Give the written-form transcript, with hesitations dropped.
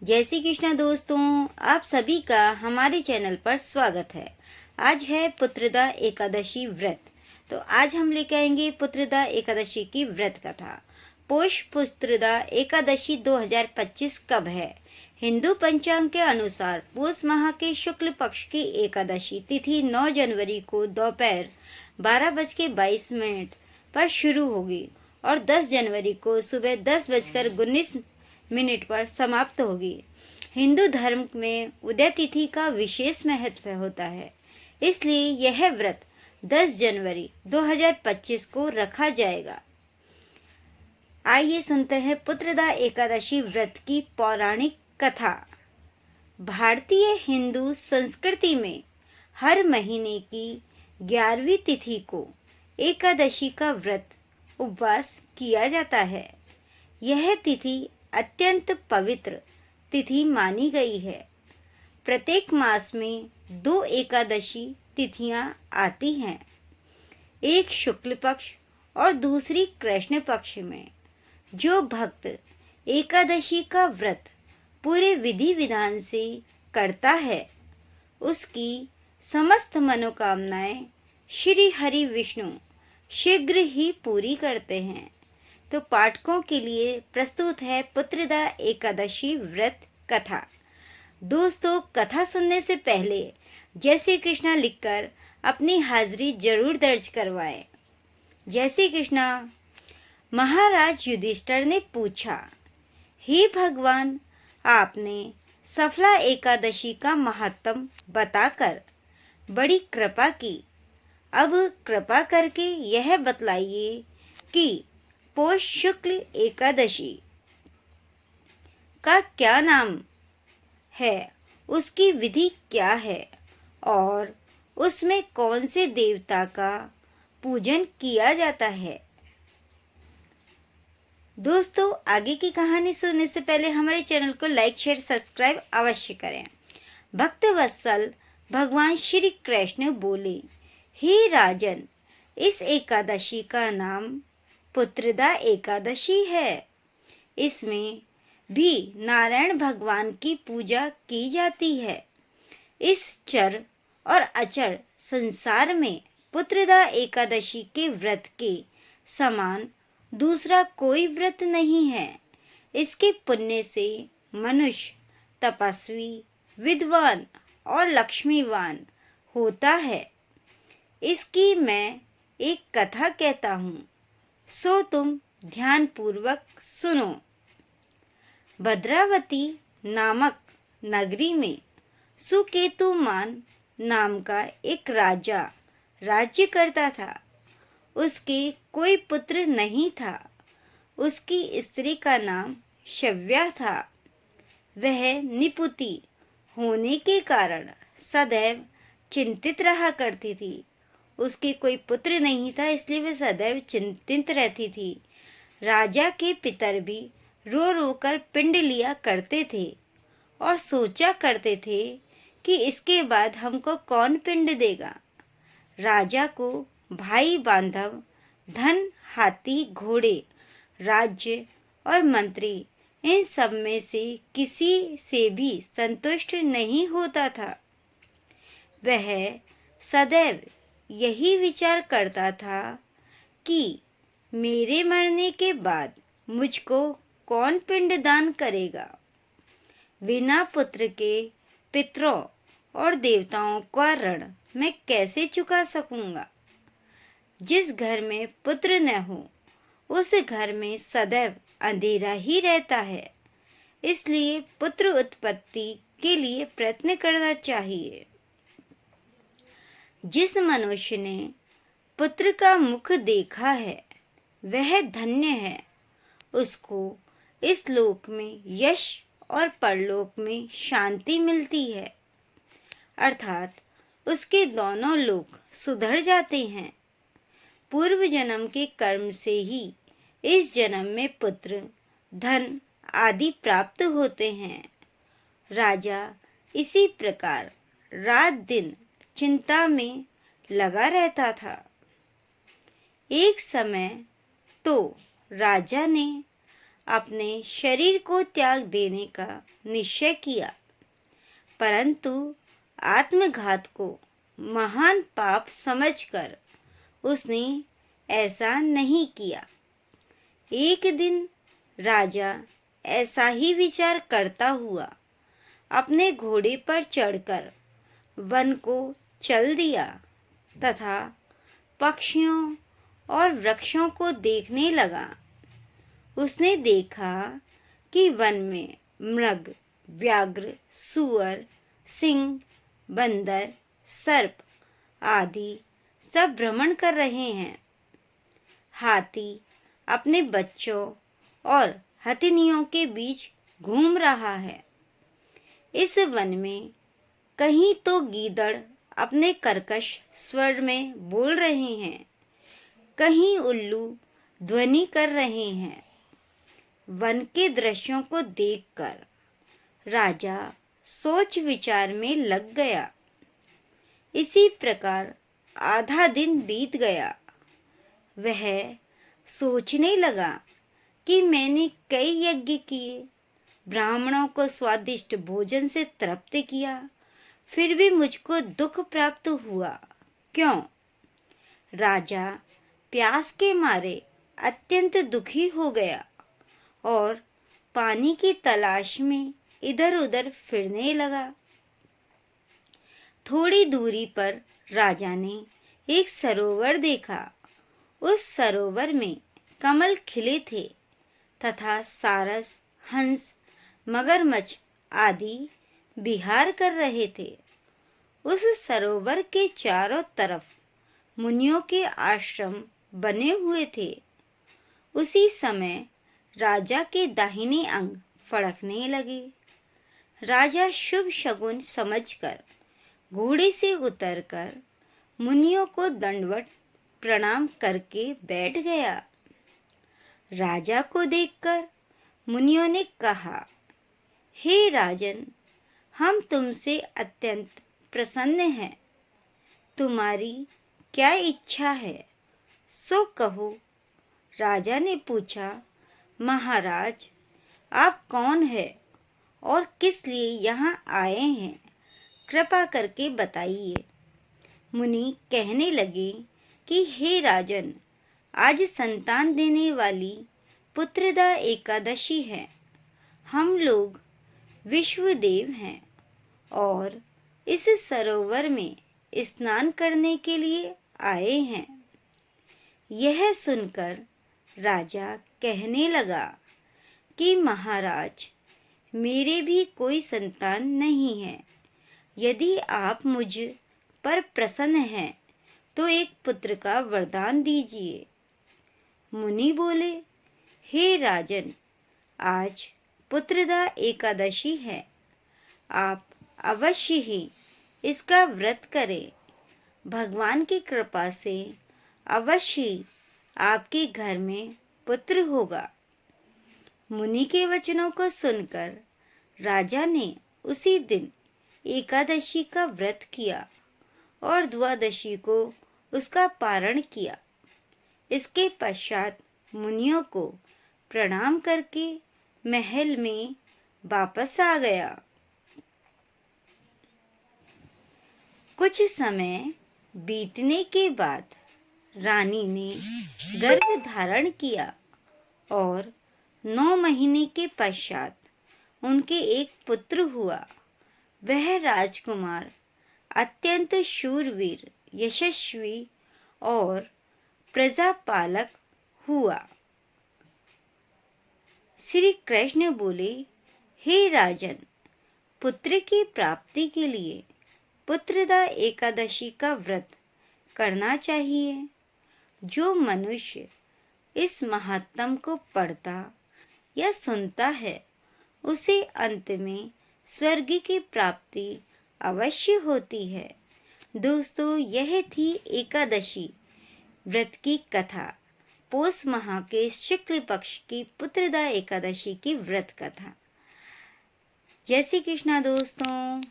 जय श्री कृष्ण दोस्तों, आप सभी का हमारे चैनल पर स्वागत है। आज है पुत्रदा एकादशी व्रत। तो आज हम लेकर आएंगे पुत्रदा एकादशी की व्रत कथा। पोष पुत्रदा एकादशी 2025 कब है? हिंदू पंचांग के अनुसार पूष माह के शुक्ल पक्ष की एकादशी तिथि 9 जनवरी को दोपहर 12:22 पर शुरू होगी और 10 जनवरी को सुबह 10:19 पर समाप्त होगी। हिंदू धर्म में उदय तिथि का विशेष महत्व होता है, इसलिए यह व्रत 10 जनवरी 2025 को रखा जाएगा। आइए सुनते हैं पुत्रदा एकादशी व्रत की पौराणिक कथा। भारतीय हिंदू संस्कृति में हर महीने की 11वीं तिथि को एकादशी का व्रत उपवास किया जाता है। यह तिथि अत्यंत पवित्र तिथि मानी गई है। प्रत्येक मास में 2 एकादशी तिथियां आती हैं, एक शुक्ल पक्ष और दूसरी कृष्ण पक्ष में। जो भक्त एकादशी का व्रत पूरे विधि विधान से करता है, उसकी समस्त मनोकामनाएं श्री हरि विष्णु शीघ्र ही पूरी करते हैं। तो पाठकों के लिए प्रस्तुत है पुत्रदा एकादशी व्रत कथा। दोस्तों, कथा सुनने से पहले जय श्री कृष्णा लिखकर अपनी हाजिरी जरूर दर्ज करवाएं। जय श्री कृष्णा। महाराज युधिष्ठिर ने पूछा, हे भगवान, आपने सफला एकादशी का महात्म बताकर बड़ी कृपा की। अब कृपा करके यह बतलाइए कि पोष शुक्ल एकादशी का क्या नाम है, उसकी विधि क्या है और उसमें कौन से देवता का पूजन किया जाता है। दोस्तों, आगे की कहानी सुनने से पहले हमारे चैनल को लाइक शेयर सब्सक्राइब अवश्य करें। भक्त वत्सल भगवान श्री कृष्ण बोले, हे राजन, इस एकादशी का नाम पुत्रदा एकादशी है। इसमें भी नारायण भगवान की पूजा की जाती है। इस चर और अचर संसार में पुत्रदा एकादशी के व्रत के समान दूसरा कोई व्रत नहीं है। इसके पुण्य से मनुष्य तपस्वी, विद्वान और लक्ष्मीवान होता है। इसकी मैं एक कथा कहता हूँ, सो तुम ध्यान पूर्वक सुनो। भद्रावती नामक नगरी में सुकेतुमान नाम का एक राजा राज्य करता था। उसके कोई पुत्र नहीं था। उसकी स्त्री का नाम शव्या था। वह निपुति होने के कारण सदैव चिंतित रहा करती थी। उसके कोई पुत्र नहीं था, इसलिए वह सदैव चिंतित रहती थी। राजा के पितर भी रो रो कर पिंड लिया करते थे और सोचा करते थे कि इसके बाद हमको कौन पिंड देगा। राजा को भाई बांधव, धन, हाथी, घोड़े, राज्य और मंत्री, इन सब में से किसी से भी संतुष्ट नहीं होता था। वह सदैव यही विचार करता था कि मेरे मरने के बाद मुझको कौन पिंडदान करेगा। बिना पुत्र के पितरों और देवताओं का ऋण मैं कैसे चुका सकूंगा। जिस घर में पुत्र न हो, उस घर में सदैव अंधेरा ही रहता है। इसलिए पुत्र उत्पत्ति के लिए प्रयत्न करना चाहिए। जिस मनुष्य ने पुत्र का मुख देखा है, वह धन्य है। उसको इस लोक में यश और परलोक में शांति मिलती है, अर्थात उसके दोनों लोक सुधर जाते हैं। पूर्व जन्म के कर्म से ही इस जन्म में पुत्र, धन आदि प्राप्त होते हैं। राजा इसी प्रकार रात दिन चिंता में लगा रहता था। एक समय तो राजा ने अपने शरीर को त्याग देने का निश्चय किया, परंतु आत्मघात को महान पाप समझकर उसने ऐसा नहीं किया। एक दिन राजा ऐसा ही विचार करता हुआ अपने घोड़े पर चढ़कर वन को चल दिया तथा पक्षियों और वृक्षों को देखने लगा। उसने देखा कि वन में मृग, व्याघ्र, सूअर, सिंह, बंदर, सर्प आदि सब भ्रमण कर रहे हैं। हाथी अपने बच्चों और हथिनियों के बीच घूम रहा है। इस वन में कहीं तो गीदड़ अपने कर्कश स्वर में बोल रहे हैं, कहीं उल्लू ध्वनि कर रहे हैं। वन के दृश्यों को देखकर राजा सोच विचार में लग गया। इसी प्रकार आधा दिन बीत गया। वह सोचने लगा कि मैंने कई यज्ञ किए, ब्राह्मणों को स्वादिष्ट भोजन से तृप्त किया, फिर भी मुझको दुख प्राप्त हुआ। क्यों? राजा प्यास के मारे अत्यंत दुखी हो गया और पानी की तलाश में इधर उधर फिरने लगा। थोड़ी दूरी पर राजा ने एक सरोवर देखा। उस सरोवर में कमल खिले थे तथा सारस, हंस, मगरमच्छ आदि विहार कर रहे थे। उस सरोवर के चारों तरफ मुनियों के आश्रम बने हुए थे। उसी समय राजा के दाहिने अंग फड़कने लगे। राजा शुभ शकुन समझकर घोड़े से उतरकर मुनियों को दंडवत प्रणाम करके बैठ गया। राजा को देखकर मुनियों ने कहा, हे राजन, हम तुमसे अत्यंत प्रसन्न हैं। तुम्हारी क्या इच्छा है, सो कहो। राजा ने पूछा, महाराज, आप कौन हैं और किस लिए यहाँ आए हैं, कृपा करके बताइए। मुनि कहने लगे कि हे राजन, आज संतान देने वाली पुत्रदा एकादशी है। हम लोग विश्वदेव हैं और इस सरोवर में स्नान करने के लिए आए हैं। यह सुनकर राजा कहने लगा कि महाराज, मेरे भी कोई संतान नहीं है। यदि आप मुझ पर प्रसन्न हैं तो एक पुत्र का वरदान दीजिए। मुनि बोले, हे राजन, आज पुत्रदा एकादशी है। आप अवश्य ही इसका व्रत करें। भगवान की कृपा से अवश्य ही आपके घर में पुत्र होगा। मुनि के वचनों को सुनकर राजा ने उसी दिन एकादशी का व्रत किया और द्वादशी को उसका पारण किया। इसके पश्चात मुनियों को प्रणाम करके महल में वापस आ गया। कुछ समय बीतने के बाद रानी ने गर्भ धारण किया और 9 महीने के पश्चात उनके एक पुत्र हुआ। वह राजकुमार अत्यंत शूरवीर, यशस्वी और प्रजापालक हुआ। श्री कृष्ण बोले, हे राजन, पुत्र की प्राप्ति के लिए पुत्रदा एकादशी का व्रत करना चाहिए। जो मनुष्य इस महात्म को पढ़ता या सुनता है, उसे अंत में स्वर्ग की प्राप्ति अवश्य होती है। दोस्तों, यह थी एकादशी व्रत की कथा। पौष माह के शुक्ल पक्ष की पुत्रदा एकादशी की व्रत कथा। जय श्री कृष्णा दोस्तों।